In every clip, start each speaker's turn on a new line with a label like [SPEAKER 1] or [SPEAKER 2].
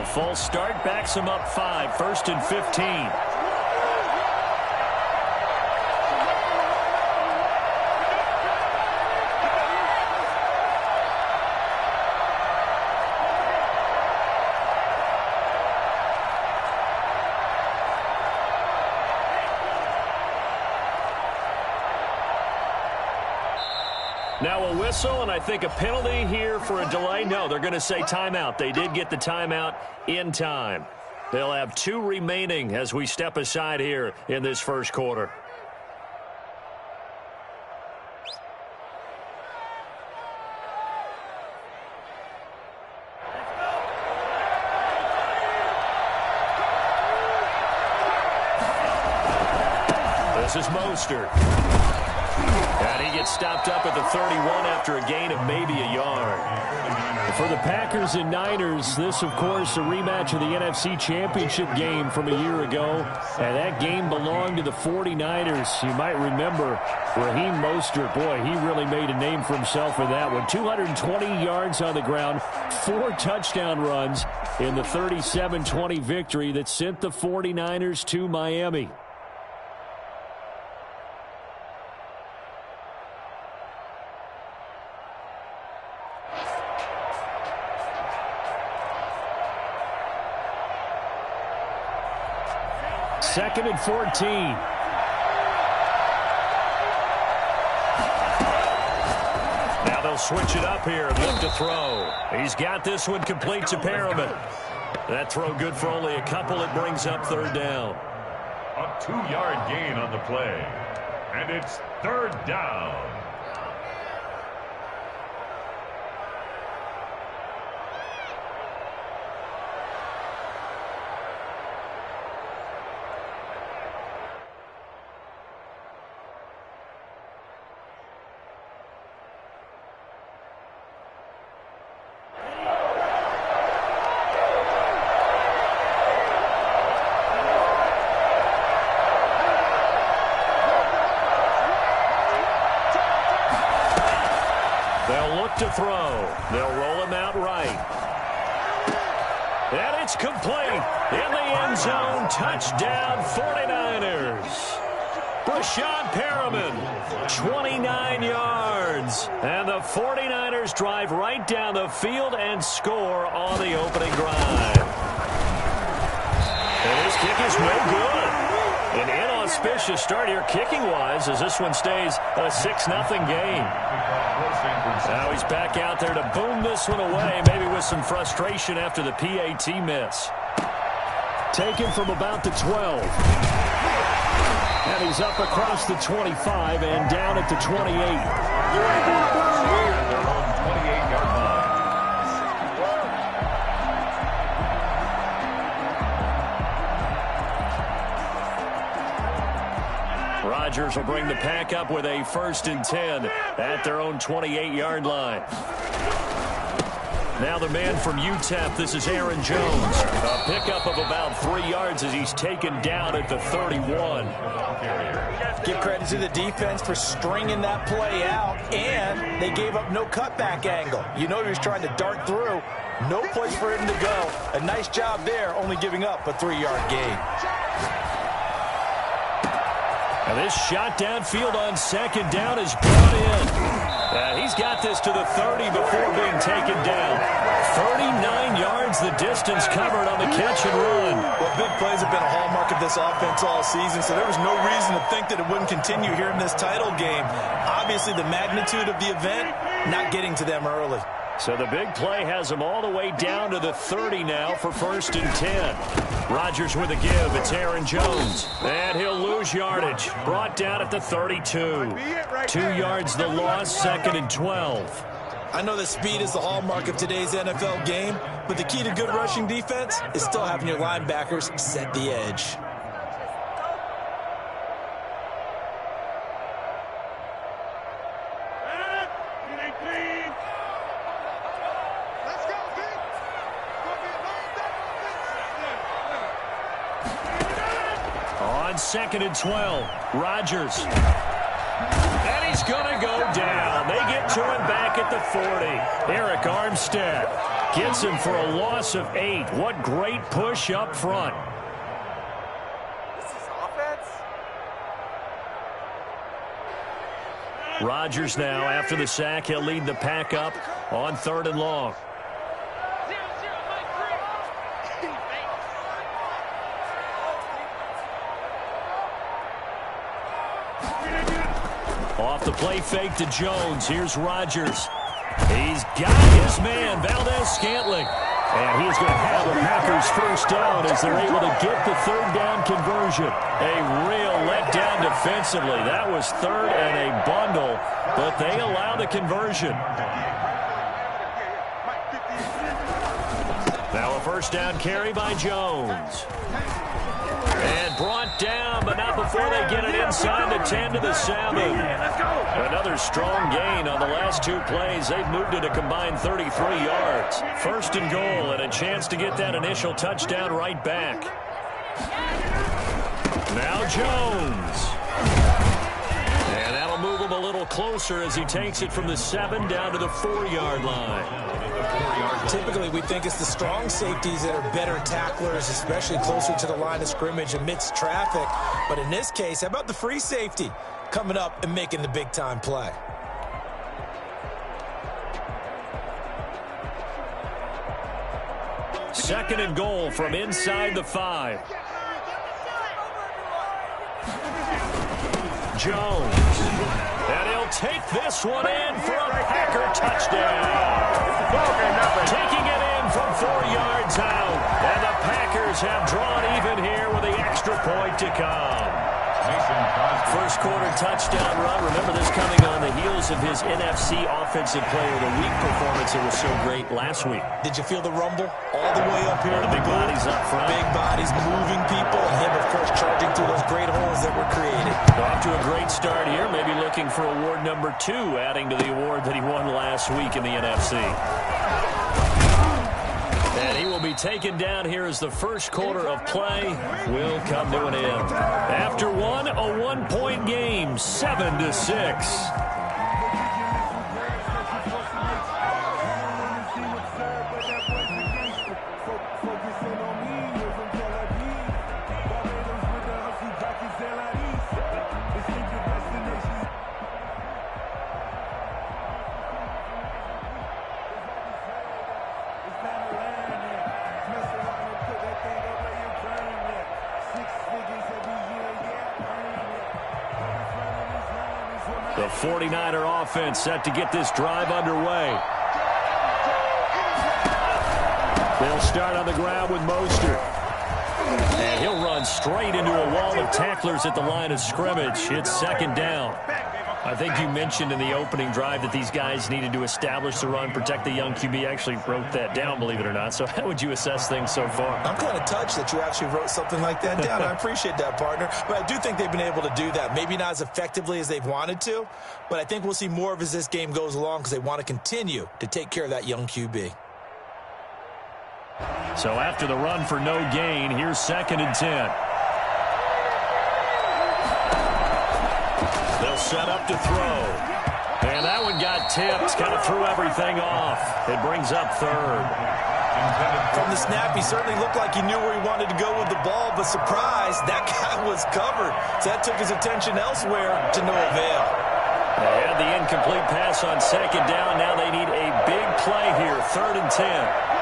[SPEAKER 1] false start backs him up 5, 1st and 15. Now a whistle, and I think a penalty here for a delay. No, they're going to say timeout. They did get the timeout in time. They'll have 2 remaining as we step aside here in this first quarter. This is Mostert. And he gets stopped up at the 31 after a gain of maybe a yard. For the Packers and Niners, this, of course, a rematch of the NFC Championship game from a year ago. And that game belonged to the 49ers. You might remember Raheem Mostert. Boy, he really made a name for himself with that one. 220 yards on the ground, 4 touchdown runs in the 37-20 victory that sent the 49ers to Miami. Second and 14. Now they'll switch it up here and look to throw. He's got this one complete to Perriman. That throw good for only a couple. It brings up 3rd down.
[SPEAKER 2] A 2-yard gain on the play. And it's 3rd down.
[SPEAKER 1] To throw. They'll roll him out right. And it's complete. In the end zone. Touchdown 49ers. Breshad Perriman, 29 yards. And the 49ers drive right down the field and score on the opening drive. And his kick is no good. An inauspicious start here kicking-wise as this one stays a 6-0 game. Now he's back out there to boom this one away, maybe with some frustration after the PAT miss. Taken from about the 12. And he's up across the 25 and down at the 28. Rodgers will bring the pack up with a 1st and 10 at their own 28-yard line. Now the man from UTEP, this is Aaron Jones. A pickup of about 3 yards as he's taken down at the 31.
[SPEAKER 3] Give credit to the defense for stringing that play out, and they gave up no cutback angle. You know he was trying to dart through. No place for him to go. A nice job there, only giving up a 3-yard gain.
[SPEAKER 1] And this shot downfield on 2nd down is brought in. He's got this to the 30 before being taken down. 39 yards the distance covered on the catch and run.
[SPEAKER 3] Well, big plays have been a hallmark of this offense all season, so there was no reason to think that it wouldn't continue here in this title game. Obviously, the magnitude of the event not getting to them early.
[SPEAKER 1] So the big play has them all the way down to the 30 now for 1st and 10. Rodgers with a give. It's Aaron Jones. And he'll lose yardage. Brought down at the 32. 2 yards the loss, 2nd and 12.
[SPEAKER 3] I know that speed is the hallmark of today's NFL game, but the key to good rushing defense is still having your linebackers set the edge. On 2nd and 12, Rodgers.
[SPEAKER 1] And he's going to go down. They get to him back at the 40. Arik Armstead gets him for a loss of 8. What great push up front. Rodgers now, after the sack, he'll lead the pack up on 3rd and long. Off the play fake to Jones. Here's Rodgers. He's got his man, Valdes-Scantling. And he's going to have the Packers first down as they're able to get the 3rd down conversion. A real letdown defensively. That was 3rd and a bundle, but they allow the conversion. Now a first down carry by Jones. And brought down, but not before they get it inside the 10 to the 7. Another strong gain on the last 2 plays. They've moved it a combined 33 yards. 1st and goal and a chance to get that initial touchdown right back. Now Jones. And that'll move him a little closer as he takes it from the 7 down to the 4-yard line.
[SPEAKER 3] Typically, we think it's the strong safeties that are better tacklers, especially closer to the line of scrimmage amidst traffic. But in this case, how about the free safety coming up and making the big-time play?
[SPEAKER 1] Second and goal from inside the 5. Jones. And he'll take this one in for a Packer touchdown. Taking it in from 4 yards out. And the Packers have drawn even here with the extra point to come. First quarter touchdown run. Remember this coming on the heels of his NFC Offensive Player of the Week performance. It was so great last week.
[SPEAKER 3] Did you feel the rumble all the way up here?
[SPEAKER 1] The big bodies up front.
[SPEAKER 3] Big bodies moving people. And him, of course, charging through those great holes that were created.
[SPEAKER 1] Off to a great start here. Maybe looking for award number 2, adding to the award that he won last week in the NFC. And he will be taken down here as the first quarter of play will come to an end. After one, a 1-point game, 7-6. The 49er offense set to get this drive underway. They'll start on the ground with Mostert. And he'll run straight into a wall of tacklers at the line of scrimmage. It's 2nd down. I think you mentioned in the opening drive that these guys needed to establish the run, protect the young QB. I actually wrote that down, believe it or not. So how would you assess things so far?
[SPEAKER 3] I'm kind of touched that you actually wrote something like that down. I appreciate that, partner. But I do think they've been able to do that. Maybe not as effectively as they've wanted to, but I think we'll see more of as this game goes along because they want to continue to take care of that young QB.
[SPEAKER 1] So after the run for no gain, here's 2nd and 10. They'll set up to throw. And that one got tipped, kind of threw everything off. It brings up 3rd.
[SPEAKER 3] From the snap, he certainly looked like he knew where he wanted to go with the ball, but surprise, that guy was covered. So that took his attention elsewhere to no avail.
[SPEAKER 1] They had the incomplete pass on 2nd down. Now they need a big play here, 3rd and 10.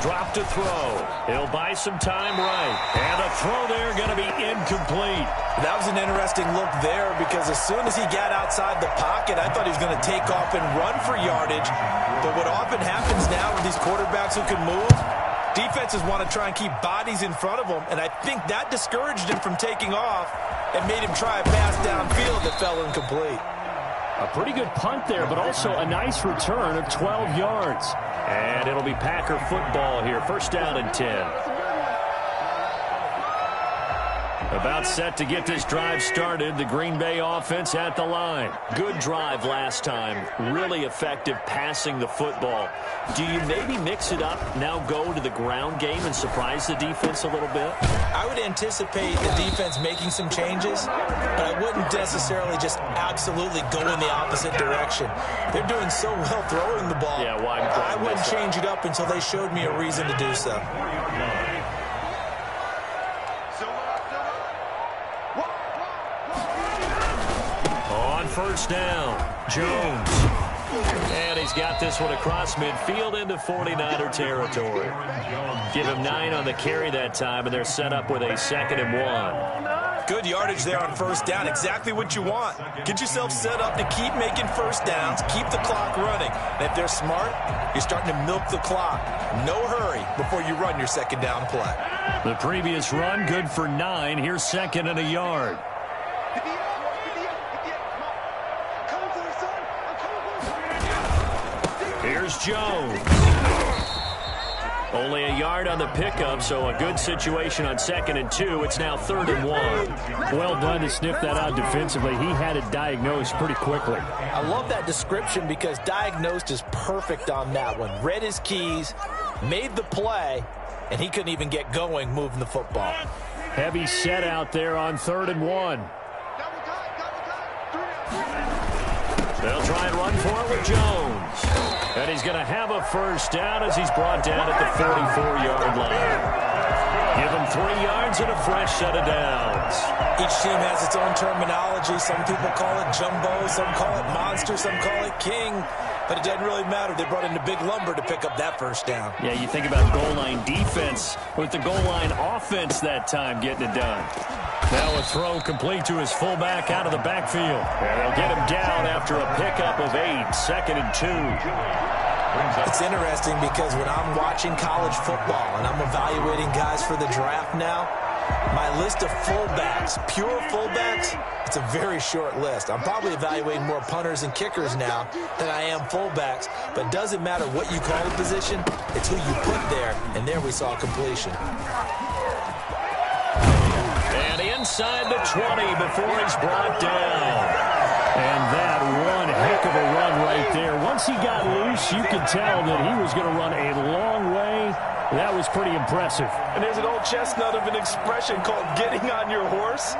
[SPEAKER 1] Drop to throw. He'll buy some time right. And a throw there going to be incomplete.
[SPEAKER 3] That was an interesting look there because as soon as he got outside the pocket, I thought he was going to take off and run for yardage. But what often happens now with these quarterbacks who can move, defenses want to try and keep bodies in front of them. And I think that discouraged him from taking off and made him try a pass downfield that fell incomplete.
[SPEAKER 1] A pretty good punt there, but also a nice return of 12 yards. And it'll be Packer football here. 1st down and 10. About set to get this drive started. The Green Bay offense at the line. Good drive last time. Really effective passing the football. Do you maybe mix it up, now go to the ground game and surprise the defense a little bit?
[SPEAKER 3] I would anticipate the defense making some changes, but I wouldn't necessarily just absolutely go in the opposite direction. They're doing so well throwing the ball.
[SPEAKER 1] Yeah, well,
[SPEAKER 3] I wouldn't change it up until they showed me a reason to do so.
[SPEAKER 1] First down, Jones. And he's got this one across midfield into 49er territory. Give him 9 on the carry that time, and they're set up with a 2nd and 1.
[SPEAKER 3] Good yardage there on first down. Exactly what you want. Get yourself set up to keep making first downs, keep the clock running. And if they're smart, you're starting to milk the clock. No hurry before you run your 2nd down play.
[SPEAKER 1] The previous run, good for 9. Here's 2nd and a yard. Here's Jones. Only a yard on the pickup, so a good situation on 2nd and 2. It's now 3rd and 1.
[SPEAKER 4] Well done to sniff that out defensively. He had it diagnosed pretty quickly.
[SPEAKER 3] I love that description because diagnosed is perfect on that one. Read his keys, made the play, and he couldn't even get going moving the football.
[SPEAKER 4] Heavy set out there on 3rd and 1.
[SPEAKER 1] They'll try and run for it with Jones. And he's going to have a first down as he's brought down at the 44-yard line. Give him 3 yards and a fresh set of downs.
[SPEAKER 3] Each team has its own terminology. Some people call it jumbo, some call it monster, some call it king. But it doesn't really matter. They brought in the big lumber to pick up that first down.
[SPEAKER 1] Yeah, you think about goal line defense with the goal line offense that time getting it done. Now a throw complete to his fullback out of the backfield. And they'll get him down after a pickup of 8, 2nd and 2.
[SPEAKER 3] It's interesting because when I'm watching college football and I'm evaluating guys for the draft now, my list of fullbacks, pure fullbacks, it's a very short list. I'm probably evaluating more punters and kickers now than I am fullbacks, but it doesn't matter what you call the position, it's who you put there, and there we saw completion.
[SPEAKER 1] And inside the 20 before he's brought down.
[SPEAKER 4] And that one heck of a run right there. Once he got loose, you could tell that he was going to run a long way. That was pretty impressive.
[SPEAKER 3] And there's an old chestnut of an expression called getting on your horse.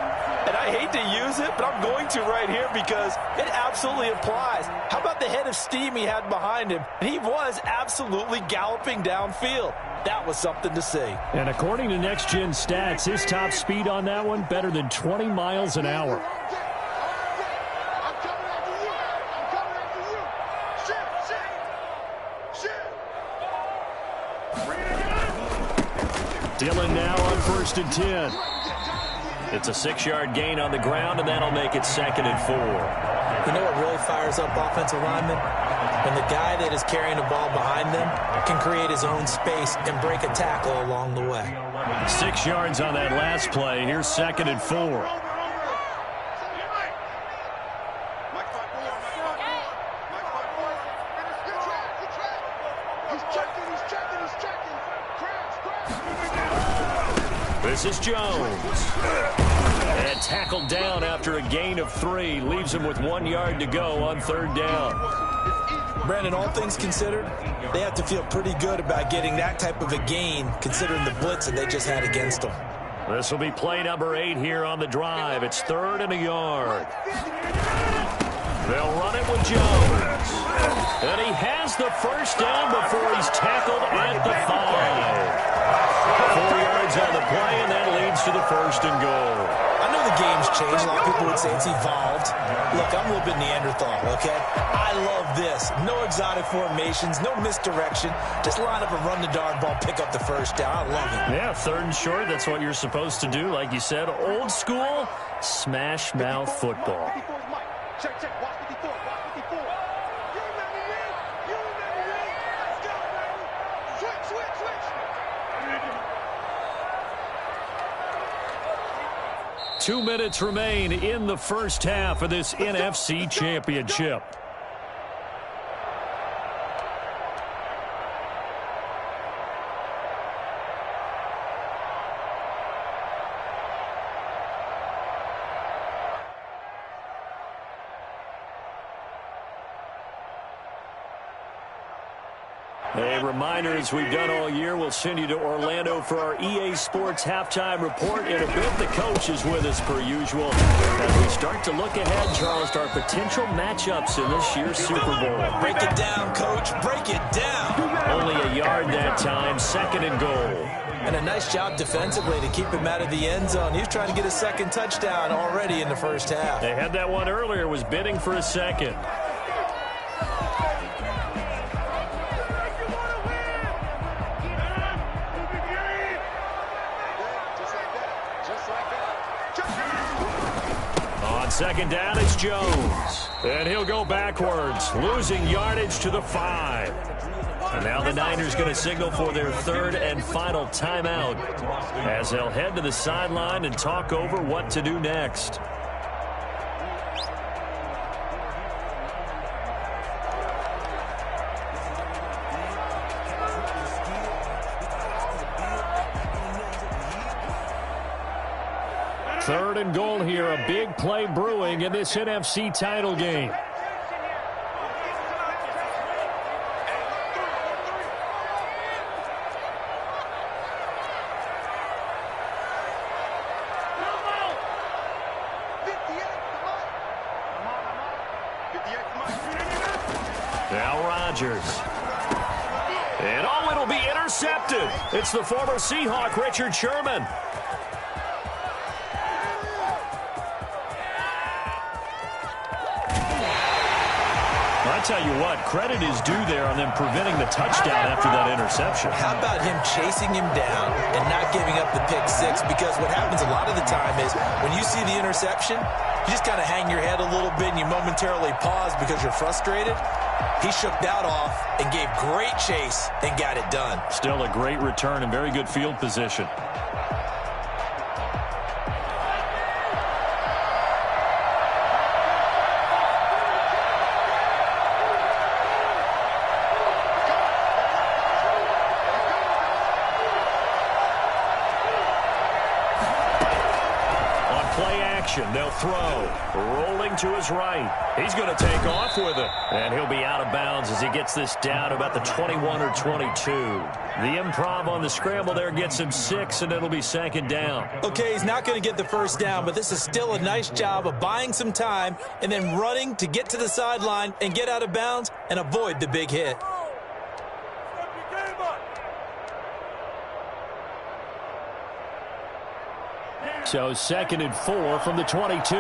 [SPEAKER 3] And I hate to use it, but I'm going to right here because it absolutely applies. How about the head of steam he had behind him? He was absolutely galloping downfield. That was something to see.
[SPEAKER 4] And according to Next Gen Stats, his top speed on that one, better than 20 miles an hour.
[SPEAKER 1] Dillon now on 1st and 10. It's a 6-yard gain on the ground, and that'll make it 2nd and 4.
[SPEAKER 3] You know what really fires up offensive linemen? When the guy that is carrying the ball behind them can create his own space and break a tackle along the way.
[SPEAKER 1] 6 yards on that last play. Here's 2nd and 4. This is Jones. And tackled down after a gain of 3. Leaves him with 1 yard to go on 3rd down.
[SPEAKER 3] Brandon, all things considered, they have to feel pretty good about getting that type of a gain considering the blitz that they just had against them.
[SPEAKER 1] This will be play number 8 here on the drive. It's 3rd and a yard. They'll run it with Jones. And he has the first down before he's tackled at the 5. 4 yards on the play, and that leads to the 1st and goal.
[SPEAKER 3] I know the game's changed. A lot of people would say it's evolved. Look, I'm a little bit Neanderthal, okay? I love this. No exotic formations, no misdirection. Just line up and run the darn ball, pick up the first down. I love it.
[SPEAKER 1] Yeah, 3rd and short, that's what you're supposed to do. Like you said, old school, smash mouth football.
[SPEAKER 5] Check, watch 54, watch 54. You remember me? You remember me? Let's go, baby. Switch.
[SPEAKER 1] 2 minutes remain in the first half of this NFC Championship. A reminder, as we've done all year, we'll send you to Orlando for our EA Sports halftime report. In a bit, the coach is with us per usual as we start to look ahead, Charles, to our potential matchups in this year's Super Bowl.
[SPEAKER 3] Break it down, Coach. Break it down.
[SPEAKER 1] Only a yard that time, 2nd and goal.
[SPEAKER 3] And a nice job defensively to keep him out of the end zone. He was trying to get a second touchdown already in the first half.
[SPEAKER 1] They had that one earlier, was bidding for a second. On 2nd down, it's Jones. And he'll go backwards, losing yardage to the 5. And now the Niners going to signal for their 3rd and final timeout as they'll head to the sideline and talk over what to do next. Third and goal here, a big play brewing in this NFC title game. Now Rodgers. And oh, it'll be intercepted. It's the former Seahawk, Richard Sherman. I tell you what, credit is due there on them preventing the touchdown after that interception.
[SPEAKER 3] How about him chasing him down and not giving up the pick six? Because what happens a lot of the time is when you see the interception, you just kind of hang your head a little bit and you momentarily pause because you're frustrated. He shook that off and gave great chase and got it done.
[SPEAKER 1] Still a great return and very good field position. They'll throw. Rolling to his right. He's going to take off with it. And he'll be out of bounds as he gets this down about the 21 or 22. The improv on the scramble there gets him 6, and it'll be 2nd down.
[SPEAKER 3] Okay, he's not going to get the first down, but this is still a nice job of buying some time and then running to get to the sideline and get out of bounds and avoid the big hit.
[SPEAKER 1] So 2nd and 4 from the 22.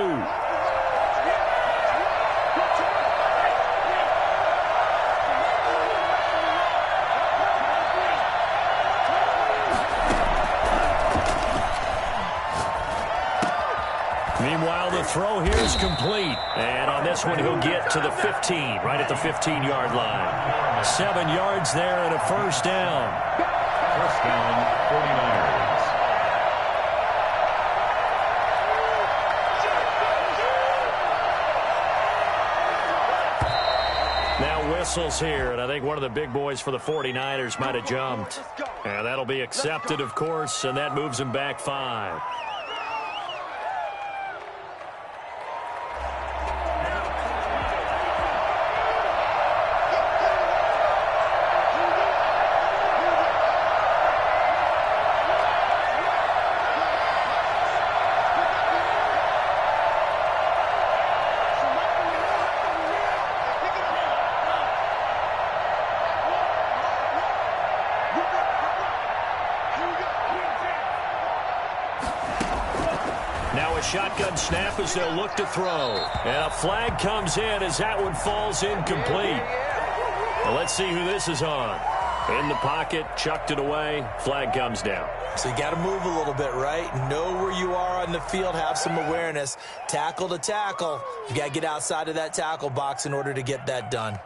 [SPEAKER 1] Meanwhile, the throw here is complete. And on this one, he'll get to the 15, right at the 15-yard line. 7 yards there and a first down.
[SPEAKER 2] First down, 49ers.
[SPEAKER 1] Whistles here, and I think one of the big boys for the 49ers might have jumped. And that'll be accepted, of course, and that moves him back 5. Shotgun snap as they'll look to throw. And a flag comes in as that one falls incomplete. Well, let's see who this is on. In the pocket, chucked it away, flag comes down.
[SPEAKER 3] So you got to move a little bit, right? Know where you are on the field, have some awareness. Tackle to tackle. You got to get outside of that tackle box in order to get that done.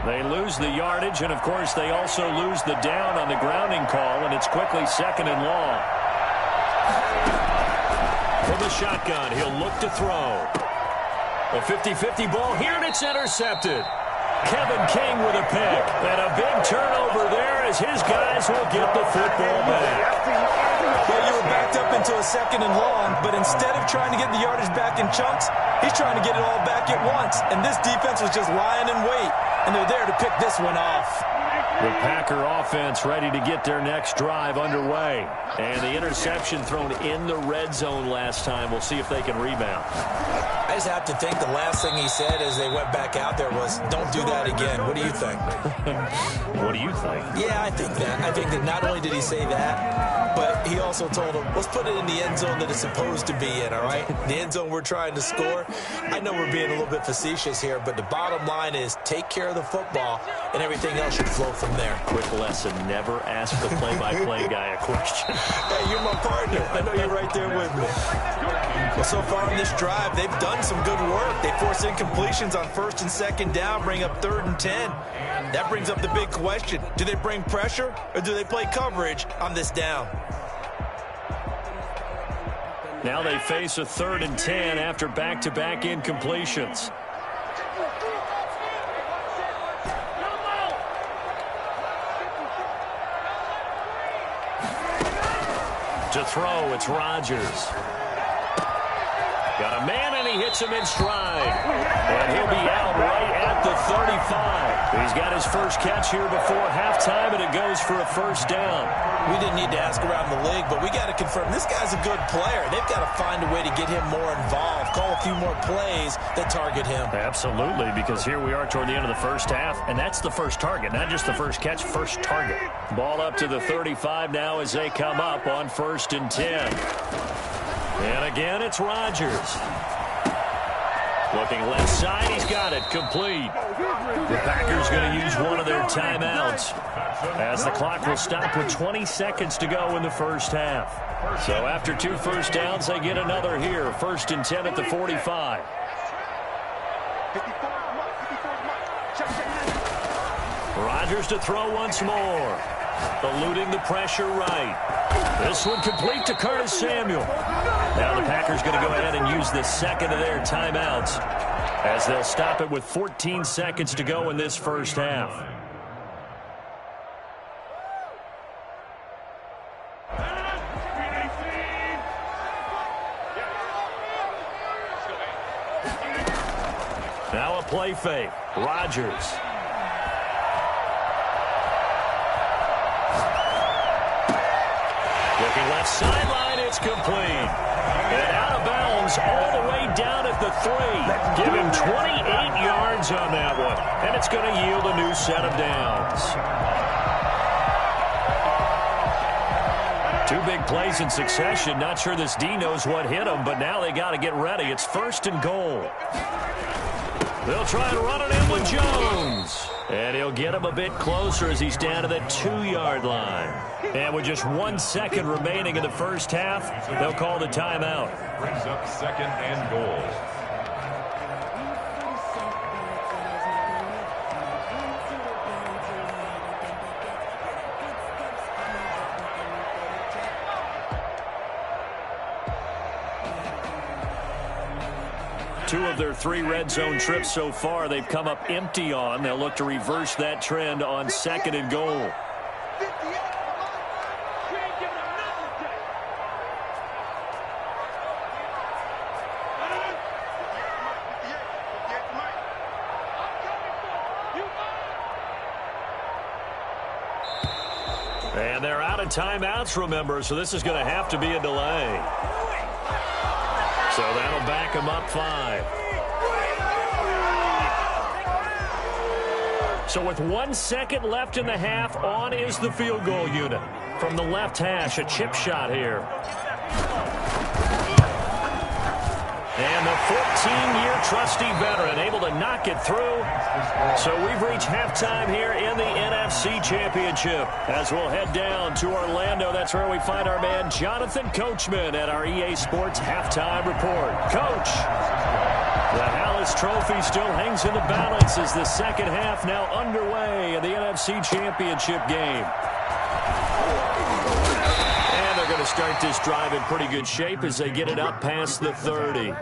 [SPEAKER 1] They lose the yardage, and, of course, they also lose the down on the grounding call, and it's quickly 2nd and long. From the shotgun, he'll look to throw. A 50-50 ball here, and it's intercepted. Kevin King with a pick. And a big turnover there as his guys will get the football back.
[SPEAKER 3] Yeah, you were backed up into a 2nd and long, but instead of trying to get the yardage back in chunks, he's trying to get it all back at once. And this defense was just lying in wait, and they're there to pick this one off.
[SPEAKER 1] The Packer offense ready to get their next drive underway. And the interception thrown in the red zone last time. We'll see if they can rebound.
[SPEAKER 3] I just have to think the last thing he said as they went back out there was, don't do that again. What do you think?
[SPEAKER 1] What do you think?
[SPEAKER 3] Yeah, I think that. I think that not only did he say that, but he also told him, let's put it in the end zone that it's supposed to be in, all right? The end zone we're trying to score. I know we're being a little bit facetious here, but the bottom line is take care of the football, and everything else should flow from there.
[SPEAKER 1] Quick lesson, never ask the play-by-play guy a question.
[SPEAKER 3] Hey, you're my partner. I know you're right there with me. Well, so far in this drive, they've done some good work. They force incompletions on 1st and 2nd down, bring up 3rd and 10. That brings up the big question. Do they bring pressure, or do they play coverage on this down?
[SPEAKER 1] Now they face a 3rd and 10 after back-to-back incompletions. To throw, it's Rodgers. Got a man, and he hits him in stride. And he'll be out right at the 35. He's got his first catch here before halftime, and it goes for a 1st down.
[SPEAKER 3] We didn't need to ask around the league, but we got to confirm this guy's a good player. They've got to find a way to get him more involved, call a few more plays that target him.
[SPEAKER 1] Absolutely, because here we are toward the end of the first half, and that's the first target, not just the first catch, first target. Ball up to the 35 now as they come up on 1st and 10. And again, it's Rodgers. Looking left side, he's got it, complete. The Packers going to use one of their timeouts as the clock will stop with 20 seconds to go in the first half. So after 2 first downs, they get another here. 1st and 10 at the 45. Rodgers to throw once more. Eluding the pressure right. This one complete to Curtis Samuel. Now the Packers going to go ahead and use the 2nd of their timeouts as they'll stop it with 14 seconds to go in this first half. Now a play fake. Rodgers. Looking left sideline, it's complete. And out of bounds all the way down at the 3. Give him 28 yards on that one. And it's going to yield a new set of downs. 2 big plays in succession. Not sure this D knows what hit him, but now they got to get ready. It's 1st and goal. They'll try and run it in with Jones. And he'll get him a bit closer as he's down to the 2-yard line. And with just 1 second remaining in the first half, they'll call the timeout.
[SPEAKER 2] Brings up 2nd and goal.
[SPEAKER 1] Two of their 3 red zone trips so far, they've come up empty on. They'll look to reverse that trend on 2nd and goal. And they're out of timeouts, remember, so this is going to have to be a delay. So that'll back them up 5. So with 1 second left in the half, on is the field goal unit. From the left hash, a chip shot here. And the 14-year trusty veteran able to knock it through. So we've reached halftime here in the NFC Championship. As we'll head down to Orlando, that's where we find our man Jonathan Coachman at our EA Sports Halftime Report. Coach, the Hallis Trophy still hangs in the balance as the second half now underway in the NFC Championship game. And they're going to start this drive in pretty good shape as they get it up past the 30.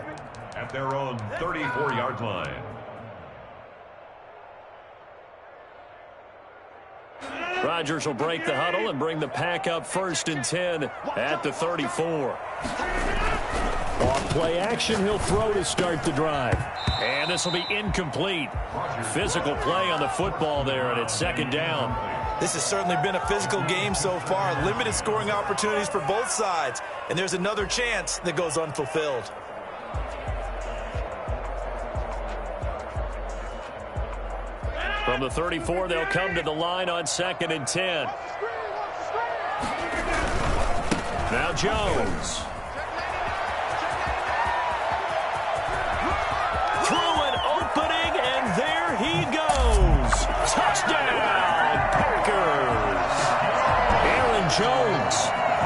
[SPEAKER 2] At their own 34-yard line.
[SPEAKER 1] Rodgers will break the huddle and bring the pack up 1st and 10 at the 34.
[SPEAKER 4] Off play action, he'll throw to start the drive.
[SPEAKER 1] And this will be incomplete. Physical play on the football there, and it's 2nd down.
[SPEAKER 3] This has certainly been a physical game so far. Limited scoring opportunities for both sides. And there's another chance that goes unfulfilled.
[SPEAKER 1] From the 34, they'll come to the line on 2nd and 10. Now Jones. Through an opening, and there he goes. Touchdown, Packers. Aaron Jones,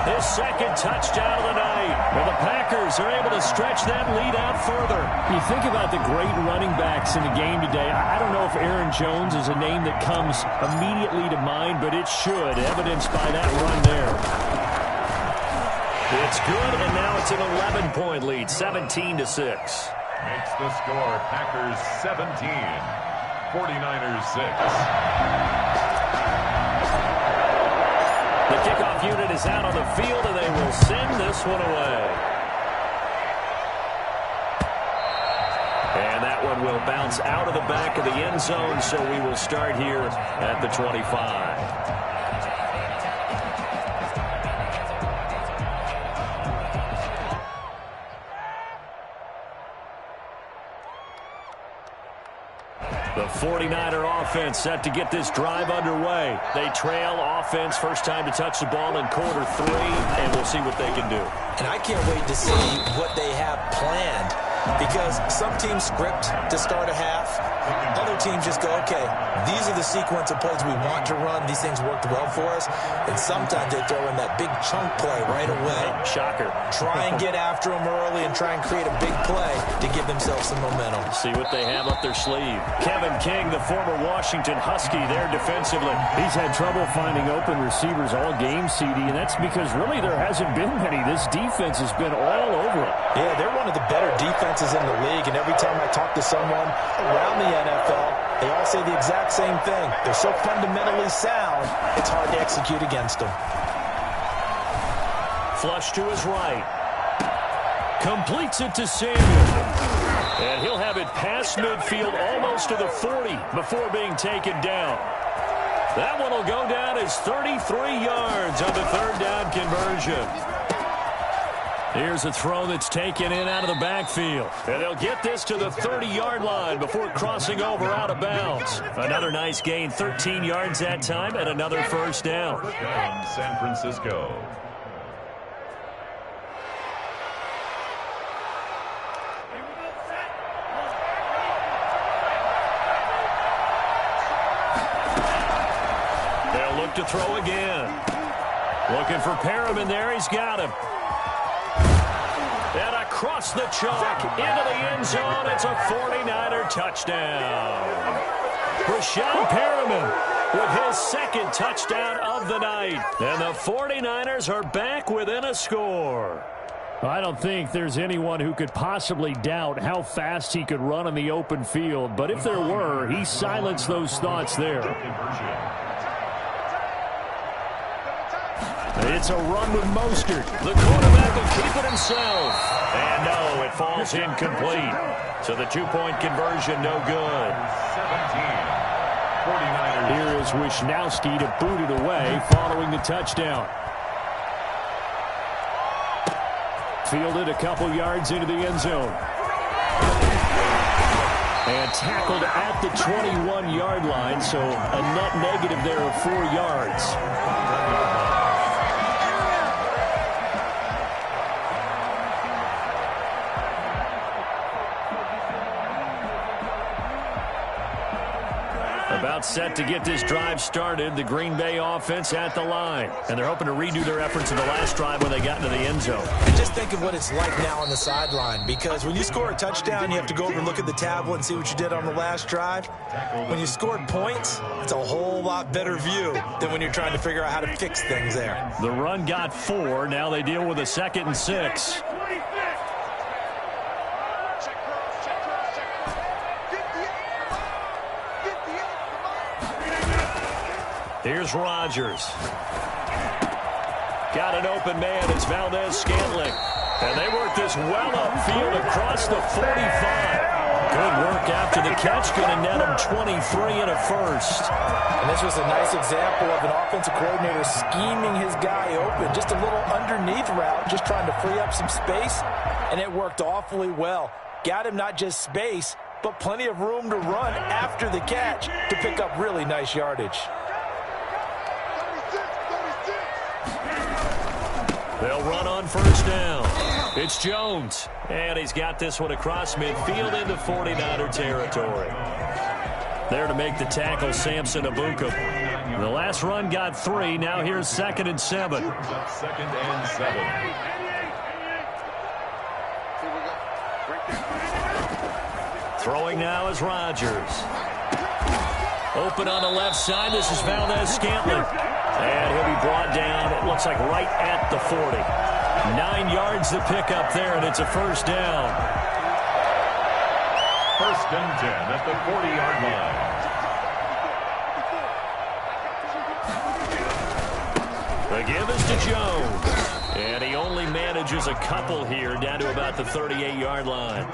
[SPEAKER 1] his 2nd touchdown of the night. Well, the Packers are able to stretch that lead out further.
[SPEAKER 4] You think about the great running backs in the game today. I don't know if Aaron Jones is a name that comes immediately to mind, but it should, evidenced by that run there.
[SPEAKER 1] It's good, and now it's an 11-point lead, 17-6.
[SPEAKER 2] Makes the score Packers 17, 49ers 6.
[SPEAKER 1] The kickoff unit is out on the field, and they will send this one away. And that one will bounce out of the back of the end zone, so we will start here at the 25. The 49er offense set to get this drive underway. They trail offense, first time to touch the ball in quarter 3, and we'll see what they can do.
[SPEAKER 3] And I can't wait to see what they have planned, because some teams script to start a half. Other teams just go, okay, these are the sequence of plays we want to run. These things worked well for us. And sometimes they throw in that big chunk play right away.
[SPEAKER 1] Shocker.
[SPEAKER 3] Try and get after them early and try and create a big play to give themselves some momentum.
[SPEAKER 1] See what they have up their sleeve. Kevin King, the former Washington Husky, there defensively.
[SPEAKER 4] He's had trouble finding open receivers all game, CD, and that's because really there hasn't been many. This defense has been all over it.
[SPEAKER 3] Yeah, they're one of the better defenses in the league, and every time I talk to someone around the NFL, they all say the exact same thing. They're so fundamentally sound, it's hard to execute against them.
[SPEAKER 1] Flush to his right. Completes it to Samuel. And he'll have it past midfield almost to the 40 before being taken down. That one will go down as 33 yards on the 3rd down conversion. Here's a throw that's taken in out of the backfield. And they'll get this to the 30-yard line before crossing over out of bounds. Another nice gain, 13 yards that time, and another first down.
[SPEAKER 2] San Francisco.
[SPEAKER 1] They'll look to throw again. Looking for Perriman there. He's got him. And across the chalk into the end zone. It's a 49er touchdown. Breshad Perriman with his 2nd touchdown of the night. And the 49ers are back within a score.
[SPEAKER 4] I don't think there's anyone who could possibly doubt how fast he could run on the open field. But if there were, he silenced those thoughts there. It's a run with Mostert.
[SPEAKER 1] The quarterback will keep it himself. And no, it falls incomplete. So the 2-point conversion, no good.
[SPEAKER 2] 49ers.
[SPEAKER 4] Here is Wishnowski to boot it away following the touchdown. Fielded a couple yards into the end zone. And tackled at the 21-yard line, so a net negative there of 4 yards.
[SPEAKER 1] About set to get this drive started, the Green Bay offense at the line. And they're hoping to redo their efforts in the last drive when they got into the end zone.
[SPEAKER 3] And just think of what it's like now on the sideline, because when you score a touchdown, you have to go over and look at the tablet and see what you did on the last drive. When you scored points, it's a whole lot better view than when you're trying to figure out how to fix things there.
[SPEAKER 1] The run got 4. Now they deal with a 2nd and 6. Here's Rodgers. Got an open man. It's Valdez-Scantling. And they work this well upfield across the 45. Good work after the catch. Going to net him 23 and a first.
[SPEAKER 3] And this was a nice example of an offensive coordinator scheming his guy open. Just a little underneath route, just trying to free up some space. And it worked awfully well. Got him not just space, but plenty of room to run after the catch to pick up really nice yardage.
[SPEAKER 1] They'll run on first down. It's Jones. And he's got this one across midfield into 49er territory. There to make the tackle, Samson Ebukam. The last run got 3. Now here's 2nd and 7.
[SPEAKER 2] 2nd and 7.
[SPEAKER 1] Throwing now is Rodgers. Open on the left side. This is Valdez-Scantling. And he'll be brought down, it looks like right at the 40. 9 yards to pick up there, and it's a first down.
[SPEAKER 2] 1st and 10 at the 40-yard line.
[SPEAKER 1] The give is to Jones. And he only manages a couple here down to about the 38-yard line.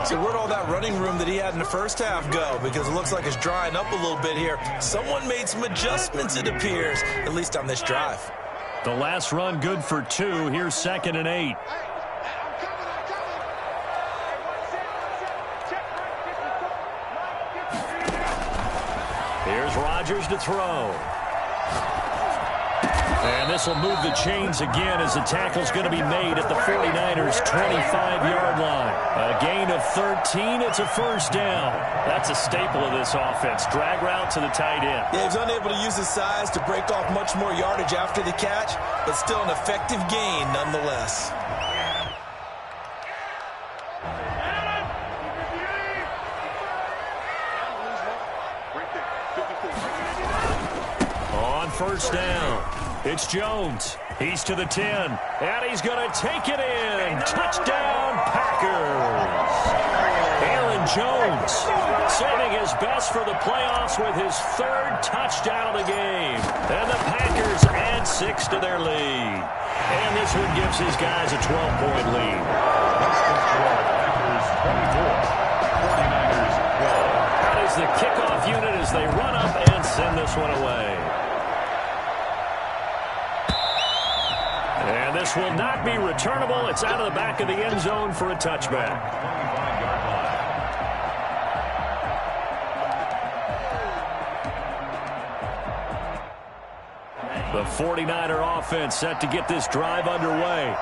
[SPEAKER 3] So where'd all that running room that he had in the first half go? Because it looks like it's drying up a little bit here. Someone made some adjustments, it appears, at least on this drive.
[SPEAKER 1] The last run good for 2. Here's 2nd and 8. Here's Rodgers to throw. And this will move the chains again as the tackle's going to be made at the 49ers' 25-yard line. A gain of 13. It's a first down. That's a staple of this offense. Drag route to the tight end.
[SPEAKER 3] Yeah, he was unable to use his size to break off much more yardage after the catch, but still an effective gain nonetheless.
[SPEAKER 1] On first down. It's Jones. He's to the 10. And he's going to take it in. Touchdown, Packers. Aaron Jones saving his best for the playoffs with his 3rd touchdown of the game. And the Packers add 6 to their lead. And this one gives his guys a 12-point lead.
[SPEAKER 2] Packers 24, 49ers 12.
[SPEAKER 1] That is the kickoff unit as they run up and send this one away. And this will not be returnable. It's out of the back of the end zone for a touchback. The 49er offense set to get this drive underway.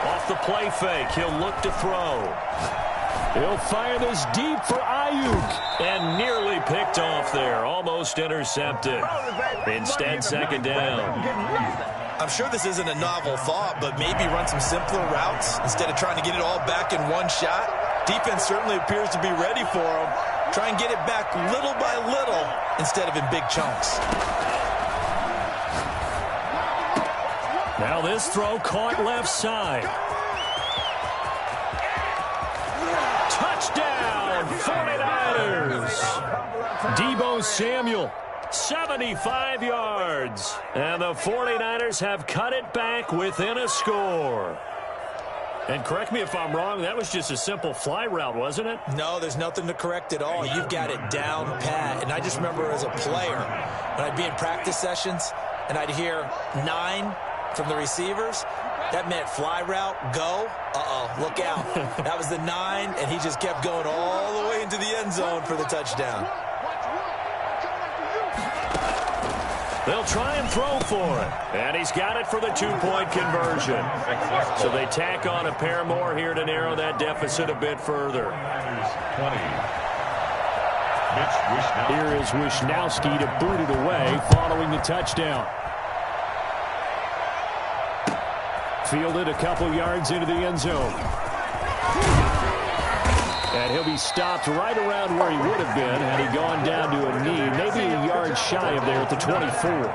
[SPEAKER 1] Off the play fake, he'll look to throw. He'll fire this deep for Ayuk. And nearly picked off there. Almost intercepted. Instead, 2nd down.
[SPEAKER 3] I'm sure this isn't a novel thought, but maybe run some simpler routes instead of trying to get it all back in one shot. Defense certainly appears to be ready for him. Try and get it back little by little instead of in big chunks.
[SPEAKER 1] Now this throw caught left side. Touchdown, 49ers. Deebo Samuel, 75 yards. And the 49ers have cut it back within a score. And correct me if I'm wrong, that was just a simple fly route, wasn't it?
[SPEAKER 3] No, there's nothing to correct at all. You've got it down pat. And I just remember as a player, when I'd be in practice sessions and I'd hear 9 from the receivers, that meant fly route, go. Look out. That was the 9, and he just kept going all the way into the end zone for the touchdown.
[SPEAKER 1] They'll try and throw for it. And he's got it for the 2-point conversion. So they tack on a pair more here to narrow that deficit a bit further.
[SPEAKER 2] 20.
[SPEAKER 1] Here is Wishnowski to boot it away following the touchdown. Fielded a couple yards into the end zone. And he'll be stopped right around where he would have been had he gone down to a knee, maybe a yard shy of there at the 24.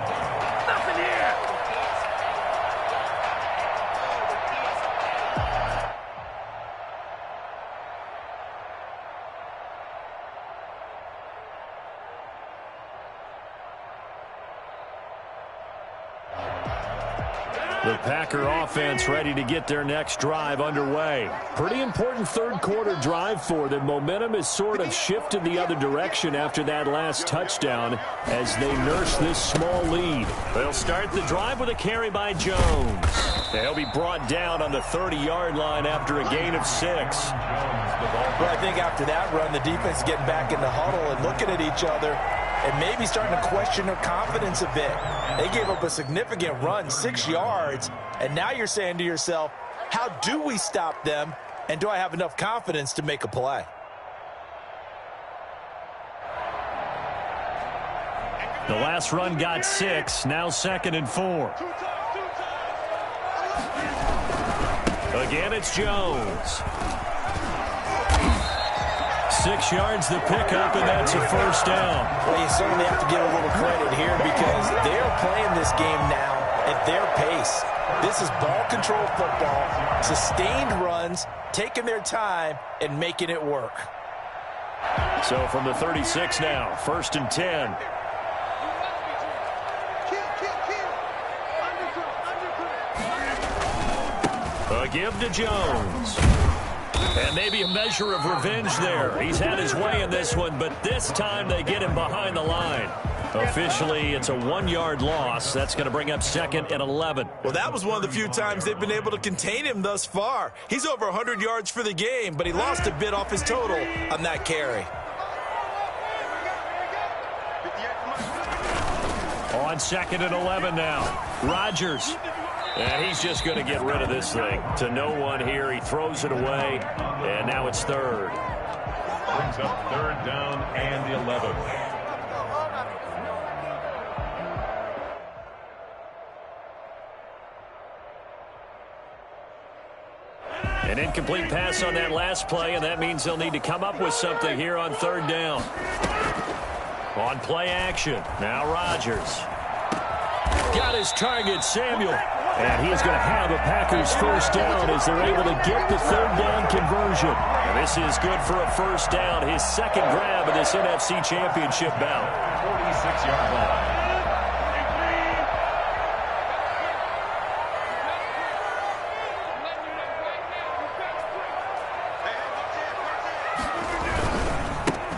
[SPEAKER 1] The Packer offense ready to get their next drive underway. Pretty important third quarter drive for them. Momentum has sort of shifted the other direction after that last touchdown as they nurse this small lead. They'll start the drive with a carry by Jones. They'll be brought down on the 30-yard line after a gain of 6.
[SPEAKER 3] Well, I think after that run, the defense is getting back in the huddle and looking at each other and maybe starting to question their confidence a bit. They gave up a significant run, 6 yards, and now you're saying to yourself, how do we stop them, and do I have enough confidence to make a play?
[SPEAKER 1] The last run got 6, now 2nd and 4. Again, it's Jones. 6 yards the pickup, and that's a first down.
[SPEAKER 3] Well, you certainly have to give a little credit here because they're playing this game now at their pace. This is ball control football, sustained runs, taking their time, and making it work.
[SPEAKER 1] So from the 36 now, 1st and 10. A give to Jones. And maybe a measure of revenge there. He's had his way in this one, but this time they get him behind the line. Officially, it's a 1-yard loss. That's going to bring up 2nd and 11.
[SPEAKER 3] Well, that was one of the few times they've been able to contain him thus far. He's over 100 yards for the game, but he lost a bit off his total on that carry.
[SPEAKER 1] On 2nd and 11 now. Rodgers. And he's just going to get rid of this thing. To no one here. He throws it away. And now it's 3rd.
[SPEAKER 2] Brings up 3rd down and 11.
[SPEAKER 1] An incomplete pass on that last play, and that means they'll need to come up with something here on 3rd down. On play action. Now Rodgers. Got his target, Samuel. And he's going to have a Packers first down as they're able to get the 3rd down conversion. And this is good for a first down. His 2nd grab of this NFC Championship bout.
[SPEAKER 2] 46-yard line.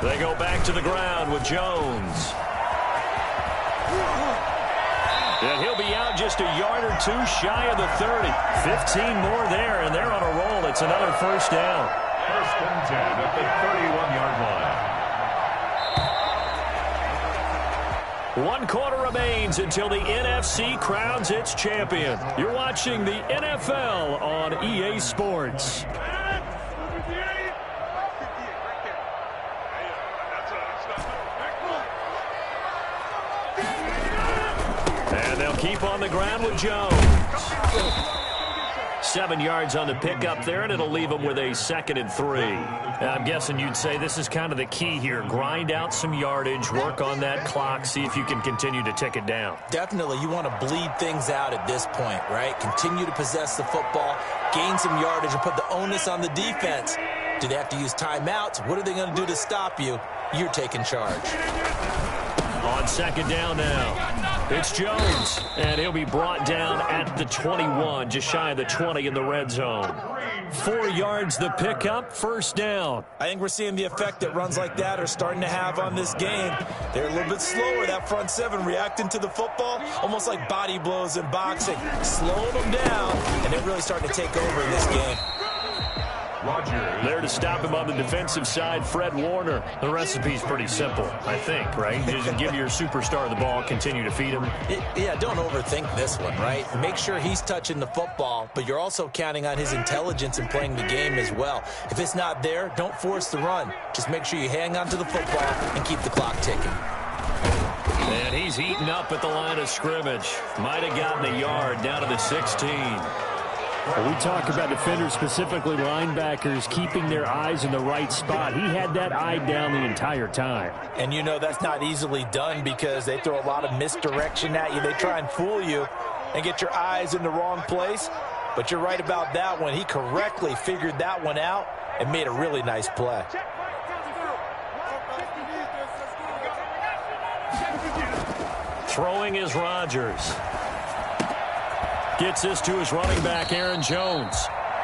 [SPEAKER 1] They go back to the ground with Jones. And he'll be out just a yard or 2 shy of the 30. 15 more there, and they're on a roll. It's another first down.
[SPEAKER 2] 1st and 10 at the 31-yard line.
[SPEAKER 1] 1 quarter remains until the NFC crowns its champion. You're watching the NFL on EA Sports. Keep on the ground with Jones. 7 yards on the pickup there, and it'll leave them with a 2nd and 3. I'm guessing you'd say this is kind of the key here. Grind out some yardage, work on that clock, see if you can continue to tick it down.
[SPEAKER 3] Definitely, you want to bleed things out at this point, right? Continue to possess the football, gain some yardage, and put the onus on the defense. Do they have to use timeouts? What are they going to do to stop you? You're taking charge.
[SPEAKER 1] On 2nd down now, it's Jones, and he'll be brought down at the 21, just shy of the 20 in the red zone. 4 yards the pickup, first down.
[SPEAKER 3] I think we're seeing the effect that runs like that are starting to have on this game. They're a little bit slower, that front 7, reacting to the football, almost like body blows in boxing, slowing them down, and they're really starting to take over in this game.
[SPEAKER 2] Rodgers.
[SPEAKER 1] There to stop him on the defensive side, Fred Warner. The recipe's pretty simple, I think, right? Just give your superstar the ball, continue to feed him.
[SPEAKER 3] Yeah, don't overthink this one, right? Make sure he's touching the football, but you're also counting on his intelligence in playing the game as well. If it's not there, don't force the run. Just make sure you hang on to the football and keep the clock ticking.
[SPEAKER 1] And he's eaten up at the line of scrimmage. Might have gotten a yard down to the 16.
[SPEAKER 4] Well, we talk about defenders, specifically linebackers, keeping their eyes in the right spot. He had that eye down the entire time.
[SPEAKER 3] And you know that's not easily done because they throw a lot of misdirection at you. They try and fool you and get your eyes in the wrong place. But you're right about that one. He correctly figured that one out and made a really nice play.
[SPEAKER 1] Throwing is Rodgers. Gets this to his running back, Aaron Jones.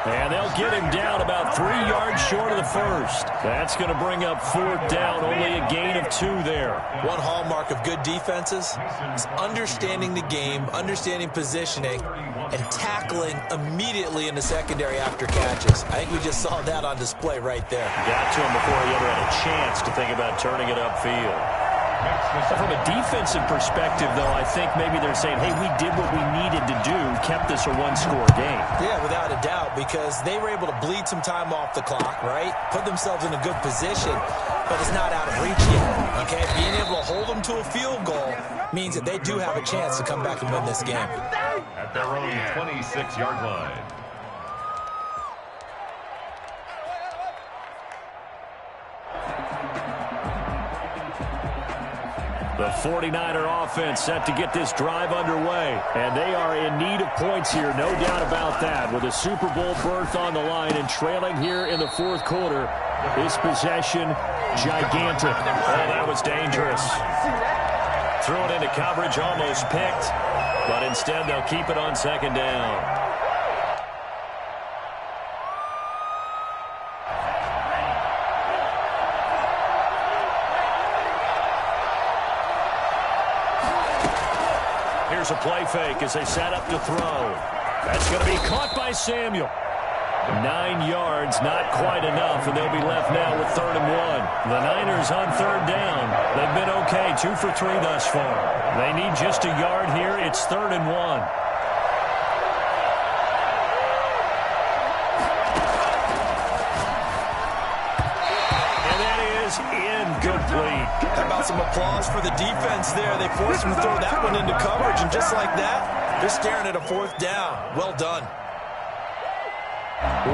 [SPEAKER 1] And they'll get him down about 3 yards short of the first. That's going to bring up 4th down, only a gain of 2 there.
[SPEAKER 3] One hallmark of good defenses is understanding the game, understanding positioning, and tackling immediately in the secondary after catches. I think we just saw that on display right there.
[SPEAKER 1] Got to him before he ever had a chance to think about turning it upfield. From a defensive perspective, though, I think maybe they're saying, hey, we did what we needed to do, kept this a one-score game.
[SPEAKER 3] Yeah, without a doubt, because they were able to bleed some time off the clock, right? Put themselves in a good position, but it's not out of reach yet, okay? Being able to hold them to a field goal means that they do have a chance to come back and win this game.
[SPEAKER 2] At their own 26-yard line.
[SPEAKER 1] The 49er offense set to get this drive underway. And they are in need of points here, no doubt about that. With a Super Bowl berth on the line and trailing here in the 4th quarter. This possession, gigantic. Oh, that was dangerous. Threw it into coverage, almost picked. But instead, they'll keep it on 2nd down. Here's a play fake as they set up to throw. That's going to be caught by Samuel. 9 yards, not quite enough, and they'll be left now with 3rd and 1. The Niners on 3rd down. They've been okay, 2 for 3 thus far. They need just a yard here. It's 3rd and 1. Incomplete.
[SPEAKER 3] How about some applause for the defense there? They forced him to throw that one into coverage, and just like that, they're staring at a 4th down. Well done.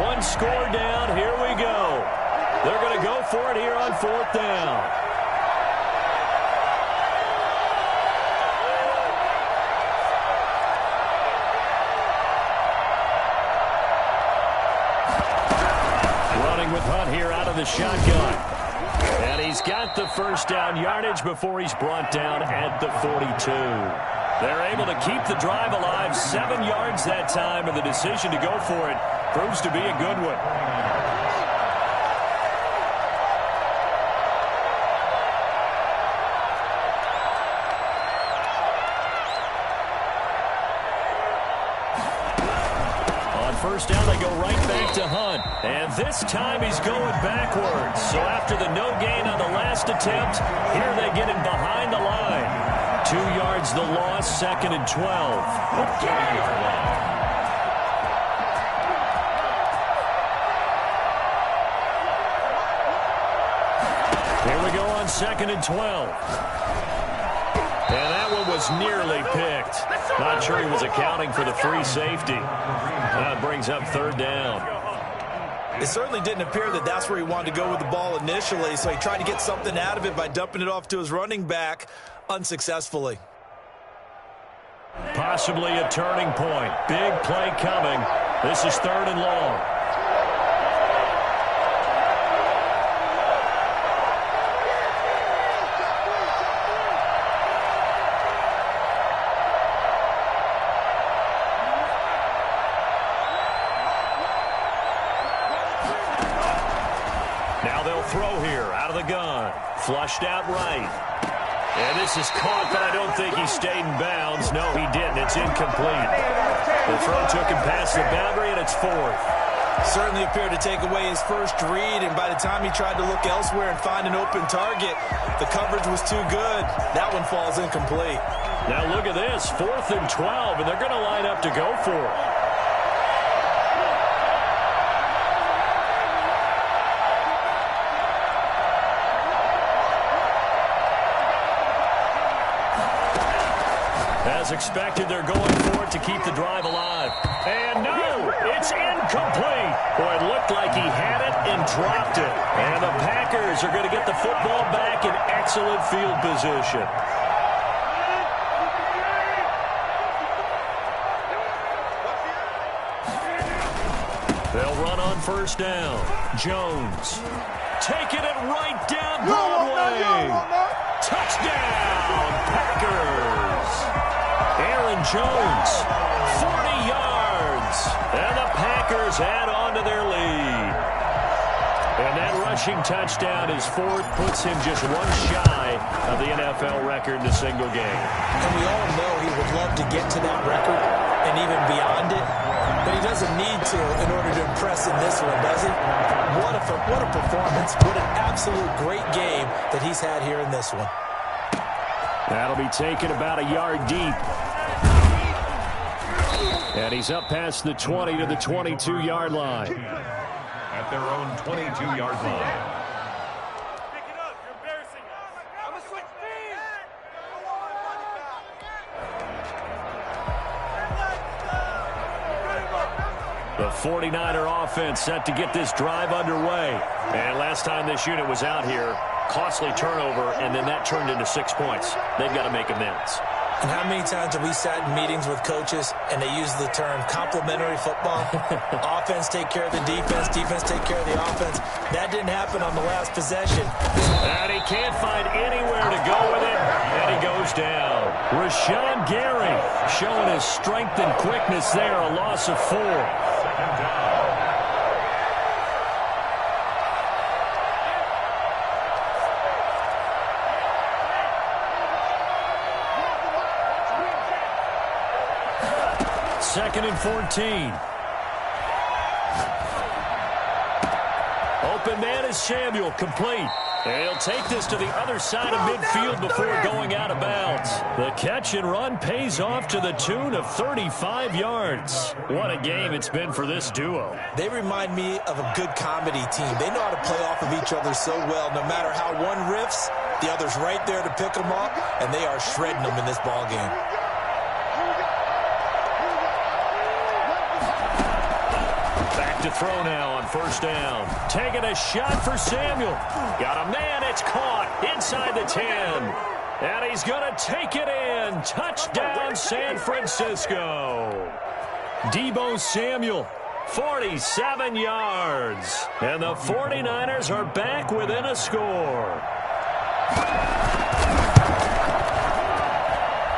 [SPEAKER 1] 1 score down. Here we go. They're going to go for it here on 4th down. Running with Hunt here out of the shotgun. And he's got the 1st down yardage before he's brought down at the 42. They're able to keep the drive alive, 7 yards that time, and the decision to go for it proves to be a good one. On 1st down, they go right back to Hunt. And this time he's going backwards. So after the no gain on the last attempt, here they get him behind the line. 2 yards the loss, 2nd and 12. Here we go on 2nd and 12. And that one was nearly picked. Not sure he was accounting for the free safety. That brings up 3rd down.
[SPEAKER 3] It certainly didn't appear that that's where he wanted to go with the ball initially, so he tried to get something out of it by dumping it off to his running back unsuccessfully.
[SPEAKER 1] Possibly a turning point. Big play coming. This is 3rd and long. Now they'll throw here out of the gun. Flushed out right. And this is caught, but I don't think he stayed in bounds. No, he didn't. It's incomplete. The throw took him past the boundary, and it's 4th.
[SPEAKER 3] Certainly appeared to take away his first read, and by the time he tried to look elsewhere and find an open target, the coverage was too good. That one falls incomplete.
[SPEAKER 1] Now look at this, 4th and 12, and they're going to line up to go for it. As expected, they're going for it to keep the drive alive. And no, it's incomplete. Boy, it looked like he had it and dropped it. And the Packers are going to get the football back in excellent field position. They'll run on 1st down. Jones taking it right down Broadway. Touchdown, Packers. Aaron Jones, 40 yards. Packers add on to their lead. And that rushing touchdown, his fourth, puts him just one shy of the NFL record in a single game.
[SPEAKER 3] And we all know he would love to get to that record and even beyond it, but he doesn't need to in order to impress in this one, does he? What a performance. What an absolute great game that he's had here in this one.
[SPEAKER 1] That'll be taken about a yard deep. And he's up past the 20 to the 22-yard line.
[SPEAKER 2] At their own 22-yard line.
[SPEAKER 5] Pick it up. You're embarrassing us. I'm going to switch teams.
[SPEAKER 1] The 49er offense set to get this drive underway. And last time this unit was out here, costly turnover, and then that turned into 6 points. They've got to make amends.
[SPEAKER 3] And how many times have we sat in meetings with coaches and they use the term complementary football? Offense take care of the defense, defense take care of the offense. That didn't happen on the last possession.
[SPEAKER 1] And he can't find anywhere to go with it, and he goes down. Rashawn Gary showing his strength and quickness there, a loss of 4.
[SPEAKER 2] Second down.
[SPEAKER 1] Second and 14. Open man is Samuel, complete. And he'll take this to the other side of midfield before going out of bounds. The catch and run pays off to the tune of 35 yards. What a game it's been for this duo.
[SPEAKER 3] They remind me of a good comedy team. They know how to play off of each other so well. No matter how one riffs, the other's right there to pick them up, and they are shredding them in this ball game.
[SPEAKER 1] To throw now on first down. Taking a shot for Samuel. Got a man, it's caught inside the 10. And he's going to take it in. Touchdown, San Francisco. Deebo Samuel, 47 yards. And the 49ers are back within a score.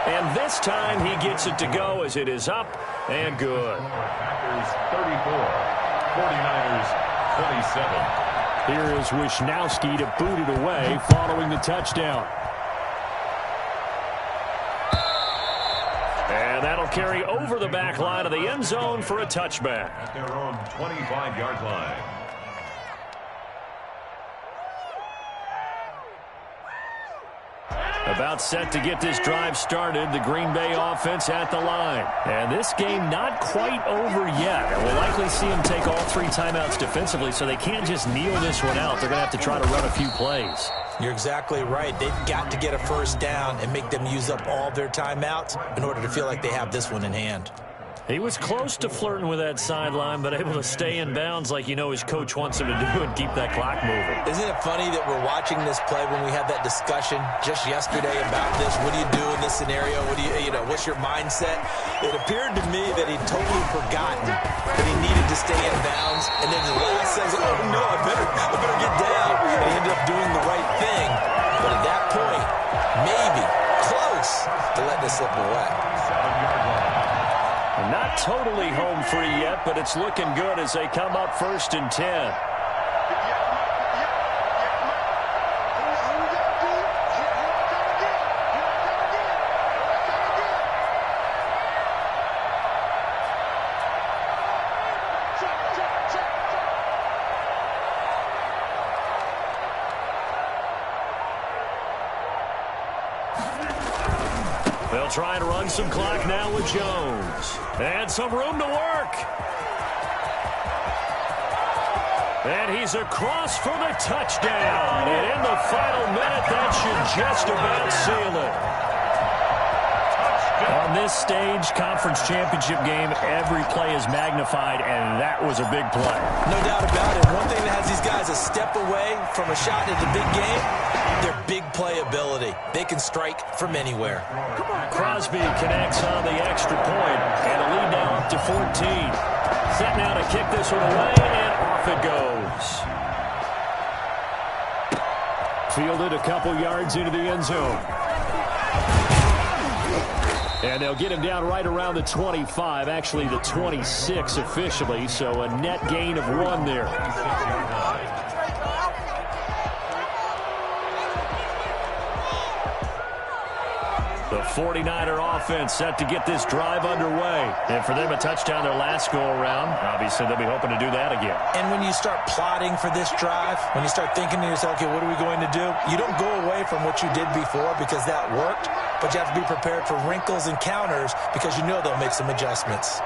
[SPEAKER 1] And this time he gets it to go as it is up and good.
[SPEAKER 2] Packers 34. 49ers 27.
[SPEAKER 1] Here is Wisnowski to boot it away following the touchdown. And that'll carry over the back line of the end zone for a touchback.
[SPEAKER 2] At their own 25-yard line.
[SPEAKER 1] About set to get this drive started, the Green Bay offense at the line. And this game not quite over yet. And we'll likely see them take all 3 timeouts defensively, so they can't just kneel this one out. They're going to have to try to run a few plays.
[SPEAKER 3] You're exactly right. They've got to get a first down and make them use up all their timeouts in order to feel like they have this one in hand.
[SPEAKER 1] He was close to flirting with that sideline, but able to stay in bounds like you know his coach wants him to do and keep that clock moving.
[SPEAKER 3] Isn't it funny that we're watching this play when we had that discussion just yesterday about this? What do you do in this scenario? What do you know, what's your mindset? It appeared to me that he'd totally forgotten that he needed to stay in bounds, and then the last second, oh no, I better get down. And he ended up doing the right thing. But at that point, maybe close to letting it slip away.
[SPEAKER 2] 7-yard line.
[SPEAKER 1] Not totally home free yet, but it's looking good as they come up first and 10. They'll try and run some clock now with Jones. And some room to work. And he's across for the touchdown. And in the final minute, that should just about seal it. On this stage, conference championship game, every play is magnified, and that was a big play.
[SPEAKER 3] No doubt about it. One thing that has these guys a step away from a shot at the big game, their big play ability. They can strike from anywhere.
[SPEAKER 1] Crosby connects on the extra point, and a lead now up to 14. Set now to kick this one away, and off it goes. Fielded a couple yards into the end zone. And they'll get him down right around the 25, actually the 26 officially, so a net gain of 1 there. The 49er offense set to get this drive underway. And for them, a touchdown their last go-around. Obviously, they'll be hoping to do that again.
[SPEAKER 3] And when you start plotting for this drive, when you start thinking to yourself, okay, what are we going to do? You don't go away from what you did before because that worked, but you have to be prepared for wrinkles and counters because you know they'll make some adjustments.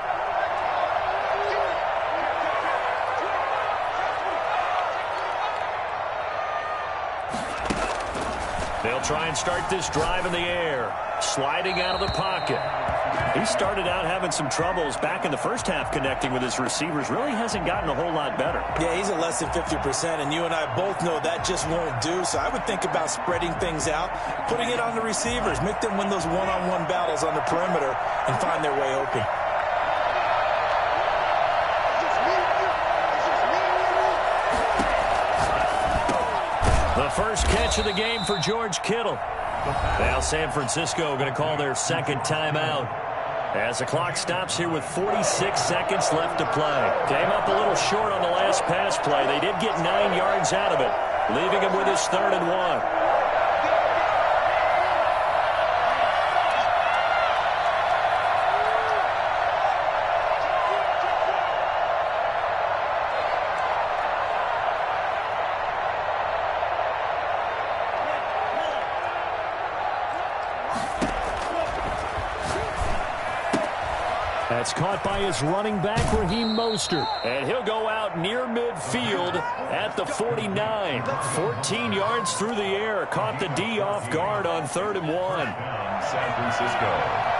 [SPEAKER 1] They'll try and start this drive in the air. Sliding out of the pocket. He started out having some troubles back in the first half connecting with his receivers. Really hasn't gotten a whole lot better.
[SPEAKER 3] Yeah, he's at less than 50%, and you and I both know that just won't do. So I would think about spreading things out, putting it on the receivers, make them win those one-on-one battles on the perimeter and find their way open.
[SPEAKER 1] The first catch of the game for George Kittle. Now San Francisco going to call their second timeout as the clock stops here with 46 seconds left to play. Came up a little short on the last pass play. They did get 9 yards out of it, leaving him with his 3rd and 1. That's caught by his running back, Raheem Mostert. And he'll go out near midfield at the 49. 14 yards through the air. Caught the D off guard on 3rd and 1.
[SPEAKER 2] San Francisco.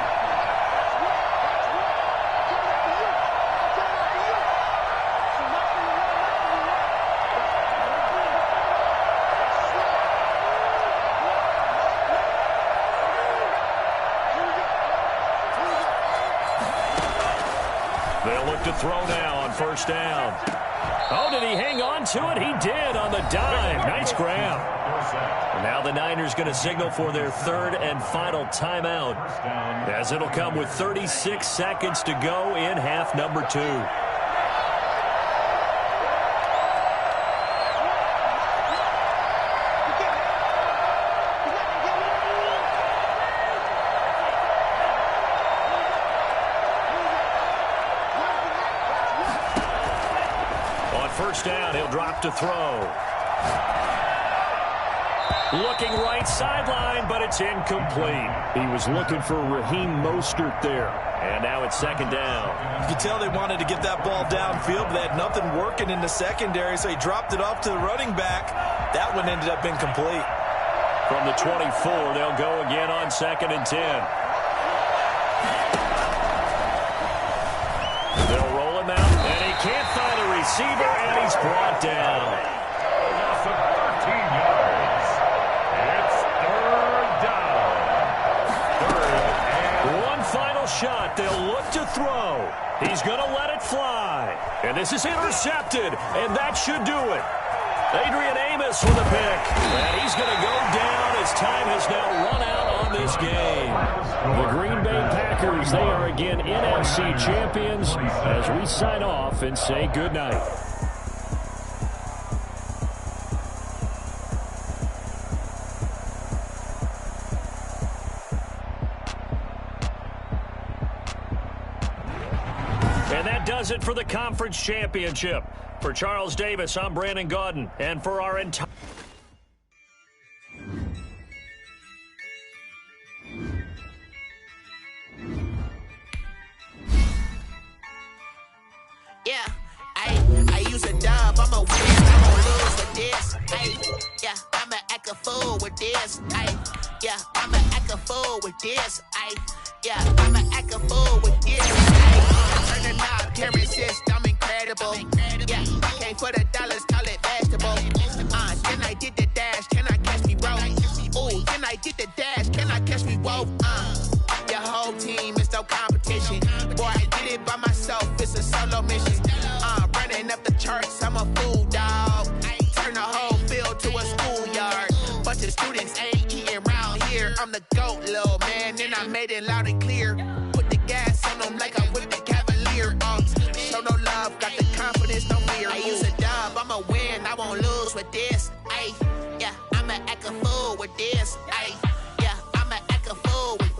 [SPEAKER 1] They'll look to throw now on 1st down. Oh, did he hang on to it? He did on the dime. Nice grab. And now the Niners going to signal for their 3rd and final timeout, as it'll come with 36 seconds to go in half number 2. First down, he'll drop to throw. Looking right sideline, but it's incomplete. He was looking for Raheem Mostert there. And now it's 2nd down.
[SPEAKER 3] You can tell they wanted to get that ball downfield, but they had nothing working in the secondary, so he dropped it off to the running back. That one ended up incomplete.
[SPEAKER 1] From the 24, they'll go again on 2nd and 10. They'll roll him out, and he can't find a receiver, and he's brought down.
[SPEAKER 2] Loss of 13 yards. It's 3rd down. 3rd and...
[SPEAKER 1] One final shot. They'll look to throw. He's going to let it fly. And this is intercepted, and that should do it. Adrian Amos with a pick. And he's going to go down as time has now run out on this game. The Green Bay Packers, they are again NFC champions as we sign off and say goodnight. And that does it for the conference championship. For Charles Davis, I'm Brandon Gaudin. And for our entire...
[SPEAKER 6] Yeah, I use a dub, I'm a win, I won't lose with this. Yeah, I'ma act a fool with this. Yeah, I'ma act a fool with this. Yeah, I'ma act a fool with this. Turn the knob, camera assist, I'm incredible. Yeah, came for the dollars, call it vegetable. Then I did the dash, can I catch me, bro? Ooh, then I did the dash, can I catch me, whoa? Your whole team is no competition. Boy, I did it by myself, it's a solo mission. Running up the charts, I'm a fool, dog. Turn the whole field to a schoolyard. Bunch of students ain't eating around here, I'm the GOAT. spoke, little man, then I made it loud and clear. Put the gas on them like I'm with the Cavalier. Show no love, got the confidence, no fear. I use a dub, I'ma win, I won't lose with this. Ay, yeah, I'ma act a fool with this.